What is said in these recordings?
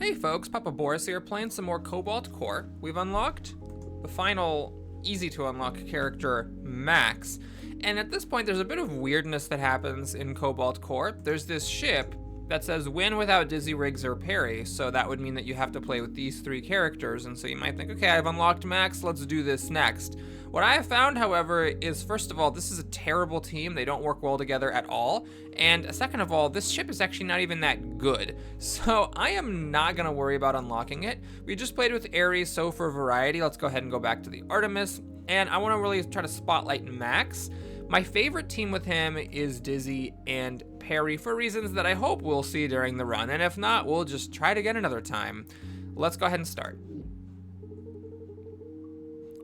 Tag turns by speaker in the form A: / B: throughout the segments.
A: Hey folks, Papa Boris here, playing some more Cobalt Core. We've unlocked the final easy to unlock character, Max. And at this point, there's a bit of weirdness that happens in Cobalt Core. There's this ship that says win without Dizzy, Riggs, or Parry, so that would mean that you have to play with these three characters, and so you might think, okay, I've unlocked Max, let's do this next. What I have found, however, is first of all, this is a terrible team, they don't work well together at all, and second of all, this ship is actually not even that good, so I am not going to worry about unlocking it. We just played with Ares, so for variety, let's go ahead and go back to the Artemis, and I want to really try to spotlight Max. My favorite team with him is Dizzy and Parry for reasons that I hope we'll see during the run, and if not, we'll just try it again another time. Let's go ahead and start.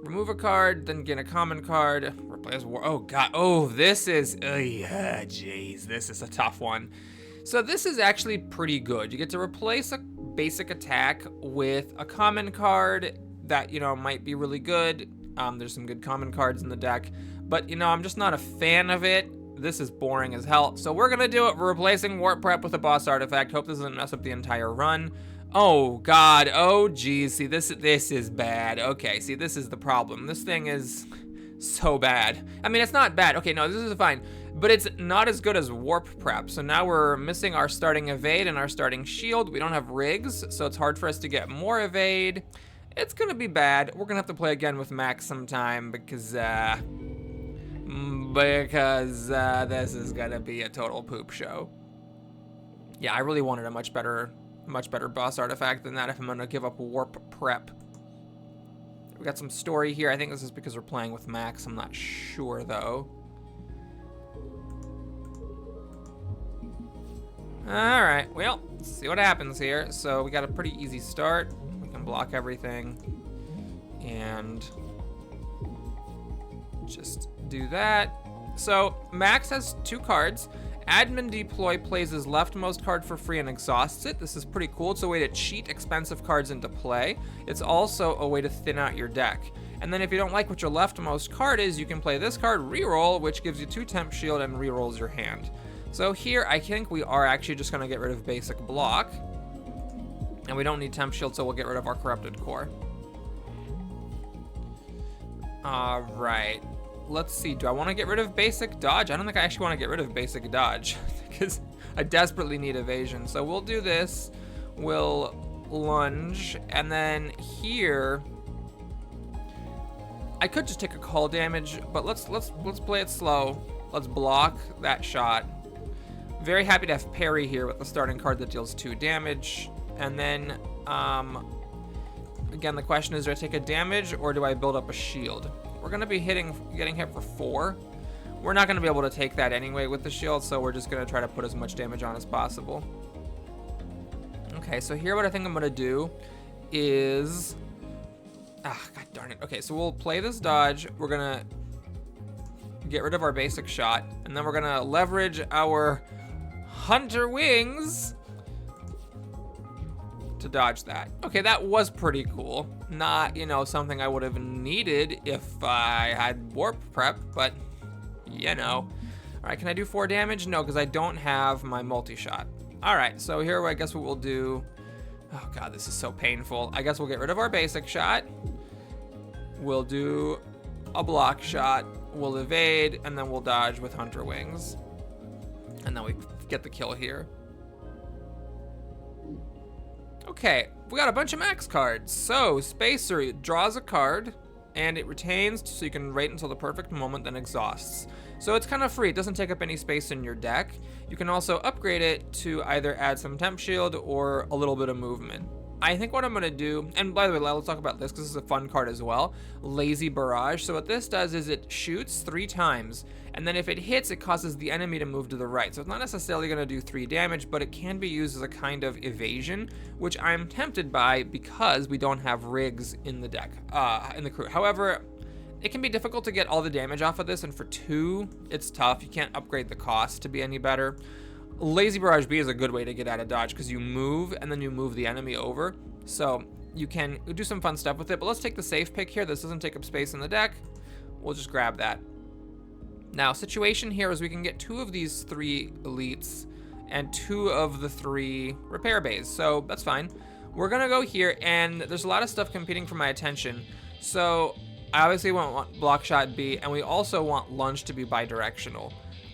A: Remove a card, then get a common card. Replace war. Oh god. Oh, this is. Yeah, jeez, this is a tough one. So this is actually pretty good. You get to replace a basic attack with a common card that might be really good. There's some good common cards in the deck, but I'm just not a fan of it. This is boring as hell. So we're gonna do it. We're replacing Warp Prep with a boss artifact. Hope this doesn't mess up the entire run. Oh god, oh geez, see this is bad. Okay, see this is the problem. This thing is so bad. I mean, it's not bad. Okay, no, this is fine, but it's not as good as Warp Prep. So now we're missing our starting evade and our starting shield. We don't have Riggs, so it's hard for us to get more evade. It's gonna be bad. We're gonna have to play again with Max sometime because this is gonna be a total poop show. Yeah, I really wanted a much better boss artifact than that if I'm gonna give up Warp Prep. We got some story here. I think this is because we're playing with Max. I'm not sure though. Alright, well, let's see what happens here. So we got a pretty easy start. We can block everything and just do that. So Max has two cards. Admin Deploy plays his leftmost card for free and exhausts it. This is pretty cool. It's a way to cheat expensive cards into play. It's also a way to thin out your deck. And then if you don't like what your leftmost card is, you can play this card, reroll, which gives you 2 temp shield and rerolls your hand. So here, I think we are actually just gonna get rid of basic block. And we don't need temp shield, so we'll get rid of our corrupted core. All right. Let's see, do I want to get rid of basic dodge? I don't think I actually want to get rid of basic dodge because I desperately need evasion. So we'll do this, we'll lunge, and then here, I could just take a call damage, but let's play it slow. Let's block that shot. Very happy to have Parry here with the starting card that deals 2 damage. And then, again, the question is, do I take a damage or do I build up a shield? We're gonna be getting hit for 4. We're not gonna be able to take that anyway with the shield, so we're just gonna try to put as much damage on as possible. Okay, so here what I think I'm gonna do is, god darn it. Okay, so we'll play this dodge. We're gonna get rid of our basic shot, and then we're gonna leverage our Hunter Wings to dodge that. Okay, that was pretty cool. Not, something I would have needed if I had Warp Prep, but, All right, can I do 4 damage? No, because I don't have my multi-shot. All right, so here I guess what we'll do. Oh god, this is so painful. I guess we'll get rid of our basic shot. We'll do a block shot. We'll evade, and then we'll dodge with Hunter Wings. And then we get the kill here. Okay, we got a bunch of Max cards. So, Spacer draws a card, and it retains, so you can wait until the perfect moment, then exhausts. So it's kind of free. It doesn't take up any space in your deck. You can also upgrade it to either add some temp shield or a little bit of movement. I think what I'm going to do, and by the way, let's talk about this because this is a fun card as well, Lazy Barrage. So what this does is it shoots 3 times, and then if it hits, it causes the enemy to move to the right. So it's not necessarily going to do 3 damage, but it can be used as a kind of evasion, which I'm tempted by because we don't have Riggs in the deck, in the crew. However, it can be difficult to get all the damage off of this, and for 2, it's tough. You can't upgrade the cost to be any better. Lazy Barrage B is a good way to get out of dodge because you move and then you move the enemy over. So you can do some fun stuff with it, but let's take the safe pick here. This doesn't take up space in the deck. We'll just grab that. Now, situation here is we can get 2 of these 3 elites and 2 of the 3 repair bays, so that's fine. We're gonna go here, and there's a lot of stuff competing for my attention. So I obviously want block shot B, and we also want lunge to be bidirectional.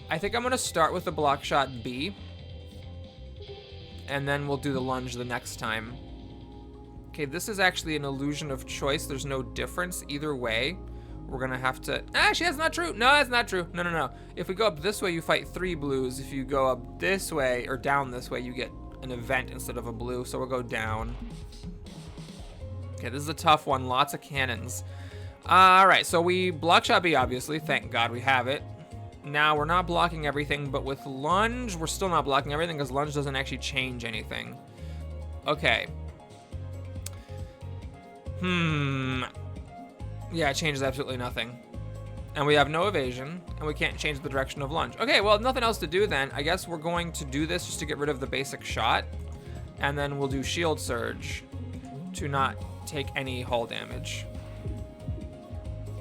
A: I think I'm gonna start with the block shot B, and then we'll do the lunge the next time. Okay, this is actually an illusion of choice. There's no difference either way. We're gonna have to, actually that's not true. No, that's not true. No, no, no. If we go up this way, you fight 3 blues. If you go up this way or down this way, you get an event instead of a blue. So we'll go down. Okay, this is a tough one. Lots of cannons. All right, so we block shot B, obviously. Thank God we have it. Now we're not blocking everything, but with lunge, we're still not blocking everything because lunge doesn't actually change anything. Okay. Yeah, it changes absolutely nothing. And we have no evasion, and we can't change the direction of lunge. Okay, well, nothing else to do then. I guess we're going to do this just to get rid of the basic shot. And then we'll do shield surge to not take any hull damage.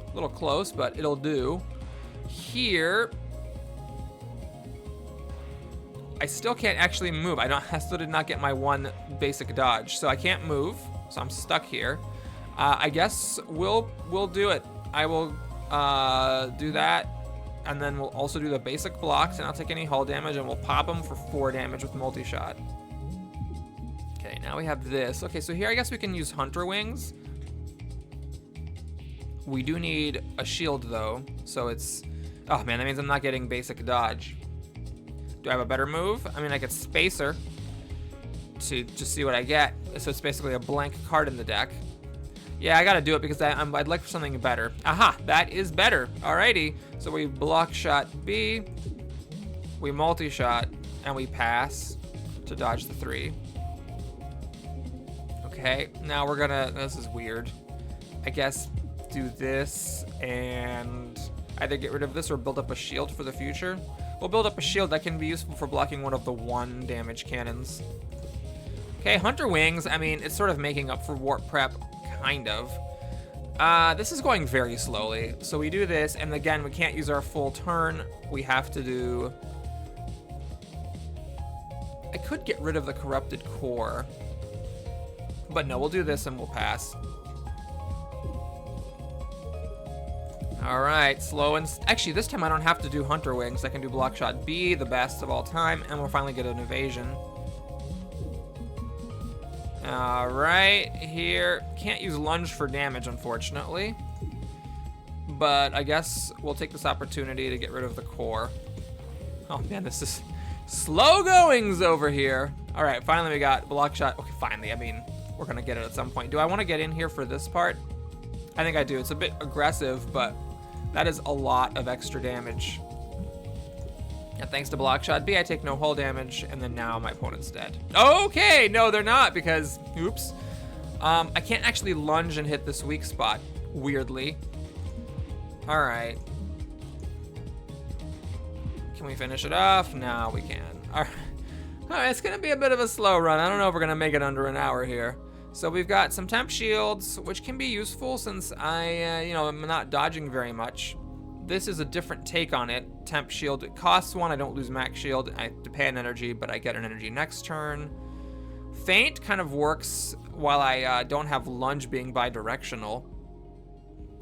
A: A little close, but it'll do. Here, I still can't actually move. I still did not get my 1 basic dodge, so I can't move. So I'm stuck here. I guess we'll do it. I will do that, and then we'll also do the basic blocks and not take any hull damage, and we'll pop them for 4 damage with multi-shot. Okay, now we have this. Okay, so here I guess we can use Hunter Wings. We do need a shield though, so it's, oh man, that means I'm not getting basic dodge. Do I have a better move? I mean, I could Spacer to just see what I get. So it's basically a blank card in the deck. Yeah, I gotta do it because I'd like for something better. Aha, that is better. Alrighty, so we block shot B, we multi-shot, and we pass to dodge the 3. Okay, now we're gonna, this is weird. I guess do this and either get rid of this or build up a shield for the future. We'll build up a shield that can be useful for blocking one of the 1 damage cannons. Okay, Hunter Wings, I mean, it's sort of making up for Warp Prep, kind of. This is going very slowly. So we do this, and again, we can't use our full turn. We have to do... I could get rid of the Corrupted Core. But no, we'll do this and we'll pass. All right, slow and... Actually, this time I don't have to do Hunter Wings. I can do Block Shot B, the best of all time, and we'll finally get an evasion. All right, here. Can't use lunge for damage, unfortunately. But I guess we'll take this opportunity to get rid of the core. Oh man, this is slow goings over here. All right, finally we got block shot. Okay, finally, I mean, we're gonna get it at some point. Do I wanna get in here for this part? I think I do. It's a bit aggressive, but that is a lot of extra damage. And thanks to block shot B, I take no hull damage, and then now my opponent's dead. Okay, no, they're not, because, oops. I can't actually lunge and hit this weak spot, weirdly. All right. Can we finish it off? No, we can. All right, it's gonna be a bit of a slow run. I don't know if we're gonna make it under an hour here. So we've got some temp shields, which can be useful since I, I'm not dodging very much. This is a different take on it. Temp shield, it costs 1, I don't lose max shield. I have to pay an energy, but I get an energy next turn. Feint kind of works while I don't have lunge being bi-directional.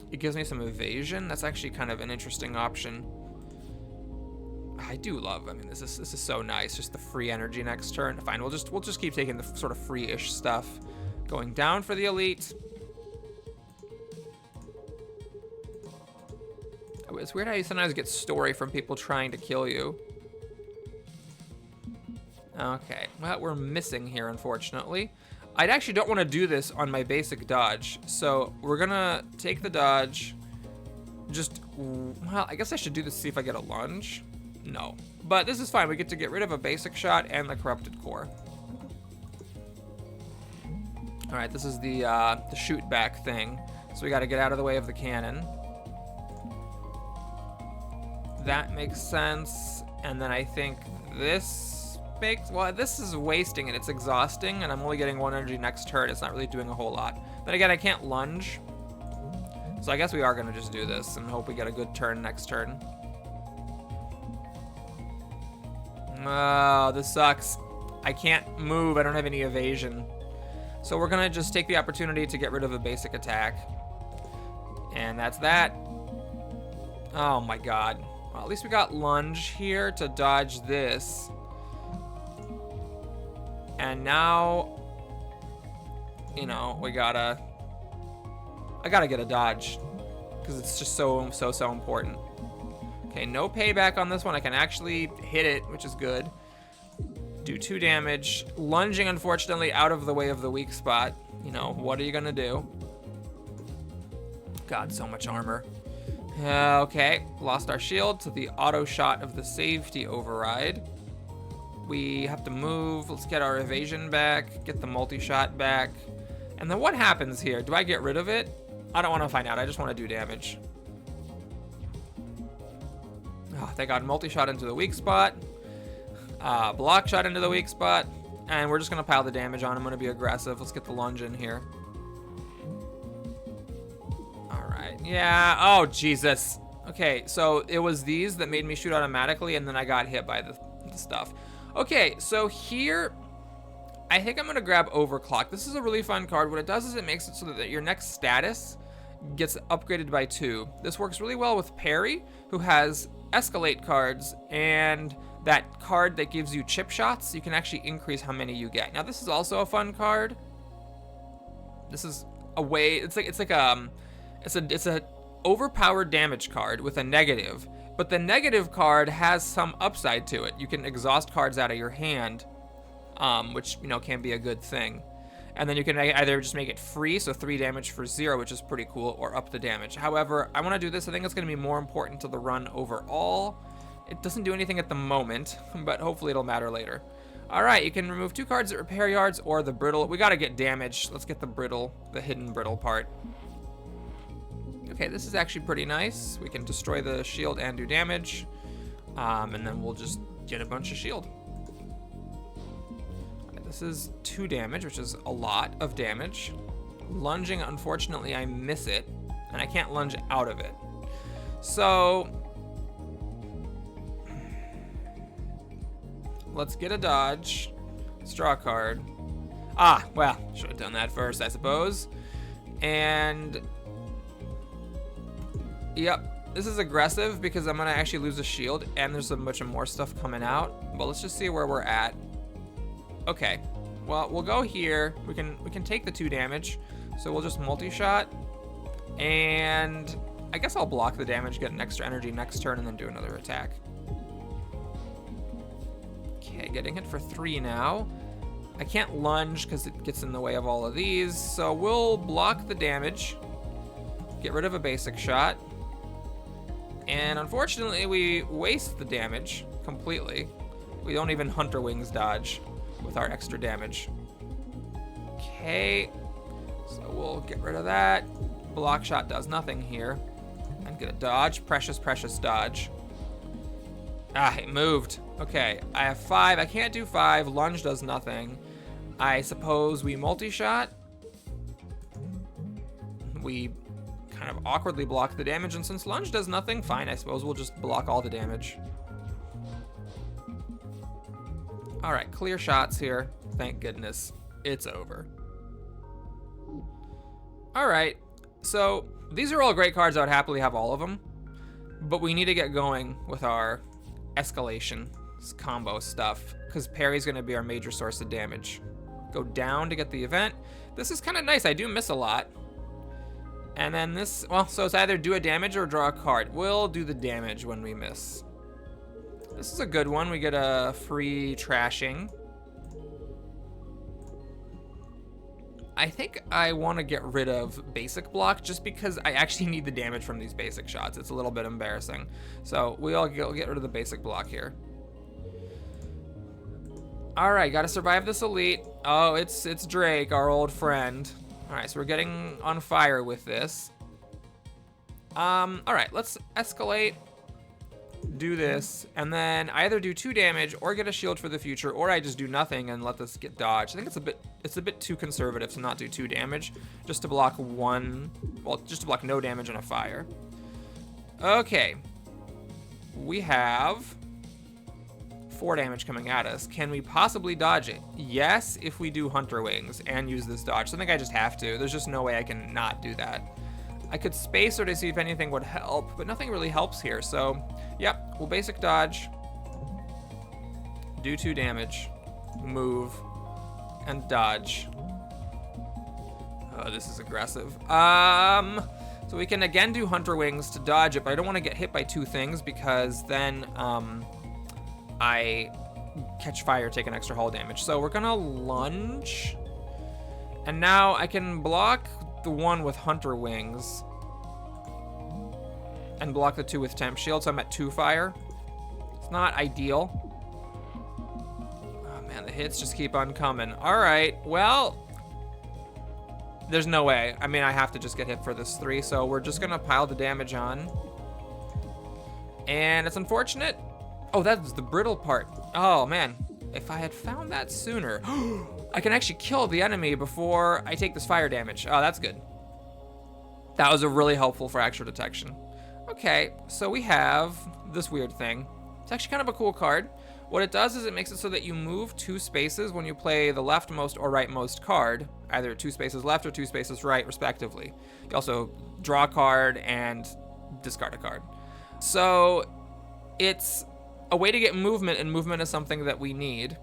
A: It gives me some evasion. That's actually kind of an interesting option. I do love, I mean, this is so nice. Just the free energy next turn. Fine, we'll just keep taking the sort of free-ish stuff. Going down for the elite. It's weird how you sometimes get story from people trying to kill you. Okay, well, we're missing here, unfortunately. I actually don't want to do this on my basic dodge, so we're gonna take the dodge. Well, I guess I should do this to see if I get a lunge. No, but this is fine. We get to get rid of a basic shot and the corrupted core. All right, this is the shoot back thing. So we got to get out of the way of the cannon. That makes sense. And then I think this makes, well, this is wasting it. It's exhausting, and I'm only getting 1 energy next turn. It's not really doing a whole lot. Then again, I can't lunge. So I guess we are going to just do this and hope we get a good turn next turn. Oh, this sucks. I can't move. I don't have any evasion. So we're gonna just take the opportunity to get rid of a basic attack. And that's that. Oh my god. Well, at least we got lunge here to dodge this. And now, you know, I gotta get a dodge, because it's just so important. Okay, no payback on this one. I can actually hit it, which is good. Do 2 damage. Lunging, unfortunately, out of the way of the weak spot. You know, what are you gonna do? God, so much armor. Okay, lost our shield to the auto shot of the safety override. We have to move. Let's get our evasion back, get the multi-shot back. And then what happens here? Do I get rid of it? I don't want to find out. I just want to do damage. Oh, thank God. Multi-shot into the weak spot. Block shot into the weak spot. And we're just going to pile the damage on. I'm going to be aggressive. Let's get the lunge in here. Alright. Yeah. Oh, Jesus. Okay, so it was these that made me shoot automatically, and then I got hit by the stuff. Okay, so here, I think I'm going to grab Overclock. This is a really fun card. What it does is it makes it so that your next status gets upgraded by 2. This works really well with Perry, who has Escalate cards, and that card that gives you chip shots. You can actually increase how many you get. Now, this is also a fun card. This is a way, it's a overpowered damage card with a negative. But the negative card has some upside to it. You can exhaust cards out of your hand, which, you know, can be a good thing. And then you can either just make it free, so 3 damage for 0, which is pretty cool, or up the damage. However, I want to do this. I think it's going to be more important to the run overall. It doesn't do anything at the moment, but hopefully it'll matter later. All right, you can remove 2 cards at repair yards or the brittle. We got to get damage. Let's get the brittle, the hidden brittle part. Okay, this is actually pretty nice. We can destroy the shield and do damage. And then we'll just get a bunch of shield. Okay, this is 2 damage, which is a lot of damage. Lunging, unfortunately, I miss it. And I can't lunge out of it. So let's get a dodge. Let's draw a card. Ah, well, should have done that first, I suppose. And yep, this is aggressive because I'm gonna actually lose a shield and there's a bunch of more stuff coming out. But let's just see where we're at. Okay, well, we'll go here. We can take the 2 damage. So we'll just multi-shot. And I guess I'll block the damage, get an extra energy next turn, and then do another attack. Okay, getting hit for 3 now. I can't lunge because it gets in the way of all of these. So we'll block the damage. Get rid of a basic shot. And unfortunately, we waste the damage completely. We don't even Hunter Wings dodge with our extra damage. Okay, so we'll get rid of that. Block shot does nothing here. And get a dodge. Precious, precious dodge. Ah, it moved. Okay, I have 5. I can't do 5. Lunge does nothing. I suppose we multi-shot. We kind of awkwardly block the damage, and since lunge does nothing, fine, I suppose we'll just block all the damage. All right, clear shots here. Thank goodness. It's over. All right, so these are all great cards. I would happily have all of them, but we need to get going with our escalation combo stuff because Parry's going to be our major source of damage. Go down to get the event. This is kind of nice. I do miss a lot. And then this, well, so it's either do a damage or draw a card. We'll do the damage when we miss. This is a good one. We get a free trashing. I think I want to get rid of basic block just because I actually need the damage from these basic shots. It's a little bit embarrassing. So we'll get rid of the basic block here. All right, got to survive this elite. Oh, it's Drake, our old friend. All right, so we're getting on fire with this. All right, let's escalate, do this, and then either do 2 damage or get a shield for the future, or I just do nothing and let this get dodged. I think it's a bit too conservative to not do 2 damage, just to block just to block no damage and a fire. Okay, we have 4 damage coming at us. Can we possibly dodge it? Yes, if we do Hunter Wings and use this dodge. So I think I just have to. There's just no way I can not do that. I could space her to see if anything would help, but nothing really helps here. So, yep, we'll basic dodge, do 2 damage, move, and dodge. Oh, this is aggressive. So we can again do Hunter Wings to dodge it, but I don't want to get hit by 2 things because then I catch fire, take an extra hull damage. So we're gonna lunge, and now I can block the 1 with Hunter Wings and block the 2 with Temp Shield, so I'm at 2 fire. It's not ideal. Oh man, the hits just keep on coming. All right, well, there's no way. I mean, I have to just get hit for this 3, so we're just gonna pile the damage on. And it's unfortunate. Oh, that's the brittle part. Oh man, if I had found that sooner, I can actually kill the enemy before I take this fire damage. Oh, that's good. That was a really helpful fracture detection. Okay, so we have this weird thing. It's actually kind of a cool card. What it does is it makes it so that you move 2 spaces when you play the leftmost or rightmost card, either 2 spaces left or 2 spaces right, respectively. You also draw a card and discard a card. So it's a way to get movement, and movement is something that we need.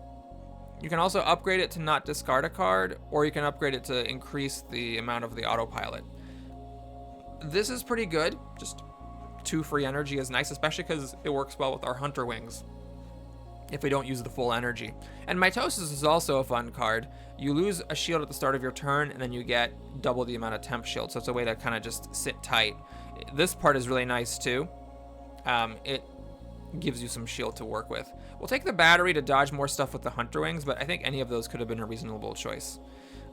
A: You can also upgrade it to not discard a card, or you can upgrade it to increase the amount of the autopilot. This is pretty good. Just 2 free energy is nice, especially because it works well with our Hunter Wings if we don't use the full energy. And Mitosis is also a fun card. You lose a shield at the start of your turn, and then you get double the amount of temp shield, so it's a way to kind of just sit tight. This part is really nice too. It gives you some shield to work with. We'll take the battery to dodge more stuff with the Hunter Wings, but I think any of those could have been a reasonable choice.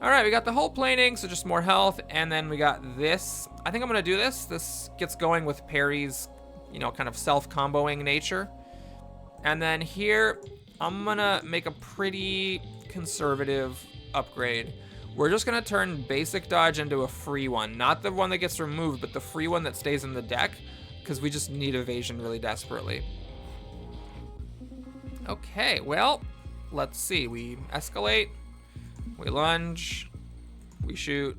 A: All right, we got the hull planing, so just more health, and then we got this. I think I'm gonna do this. This gets going with Parry's, you know, kind of self-comboing nature. And then here, I'm gonna make a pretty conservative upgrade. We're just gonna turn basic dodge into a free one. Not the one that gets removed, but the free one that stays in the deck, because we just need evasion really desperately. Okay, well, let's see. We escalate, we lunge, we shoot.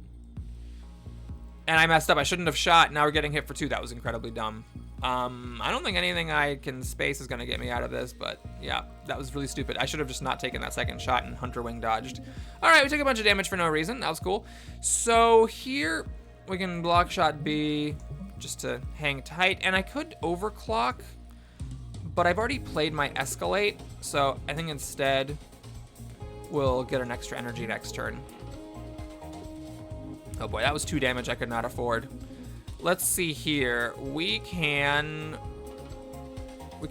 A: And I messed up. I shouldn't have shot. Now we're getting hit for 2. That was incredibly dumb. I don't think anything I can space is going to get me out of this, but yeah, that was really stupid. I should have just not taken that second shot and Hunter Wing dodged. All right, we took a bunch of damage for no reason. That was cool. So here we can block shot B just to hang tight, and I could overclock, but I've already played my escalate, so I think instead we'll get an extra energy next turn. Oh boy, that was 2 damage I could not afford. Let's see here. We can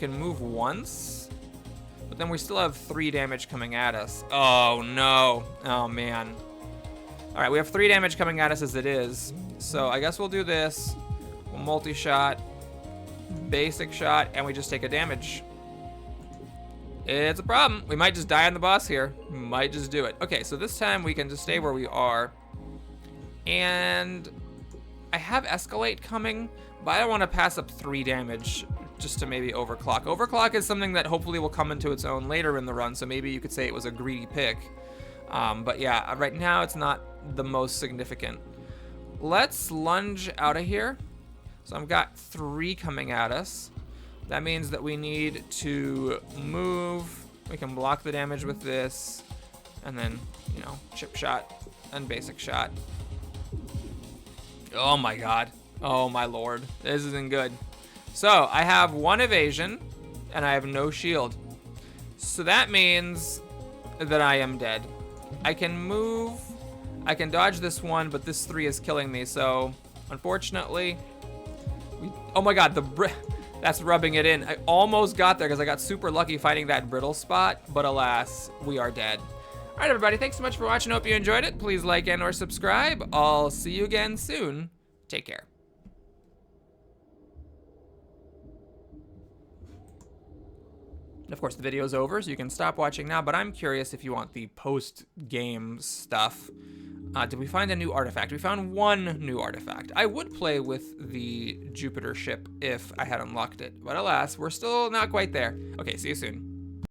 A: move once, but then we still have 3 damage coming at us. Oh no. Oh man. All right, we have 3 damage coming at us as it is. So I guess we'll do this. We'll multi-shot, basic shot, and we just take a damage. It's a problem. We might just die on the boss here. Might just do it. Okay, so this time we can just stay where we are. And I have escalate coming, but I don't want to pass up 3 damage just to maybe overclock. Overclock is something that hopefully will come into its own later in the run, so maybe you could say it was a greedy pick. But yeah, right now it's not the most significant. Let's lunge out of here. So I've got 3 coming at us. That means that we need to move. We can block the damage with this, and then, you know, chip shot and basic shot. Oh my god. Oh my lord. This isn't good. So I have 1 evasion, and I have no shield. So that means that I am dead. I can move. I can dodge this 1, but this 3 is killing me. So unfortunately, oh my god, that's rubbing it in. I almost got there because I got super lucky finding that brittle spot, but alas, we are dead. All right, everybody, thanks so much for watching. Hope you enjoyed it. Please like and or subscribe. I'll see you again soon. Take care. And of course, the video's over, so you can stop watching now, but I'm curious if you want the post-game stuff. Did we find a new artifact? We found 1 new artifact. I would play with the Jupiter ship if I had unlocked it, but alas, we're still not quite there. Okay, see you soon.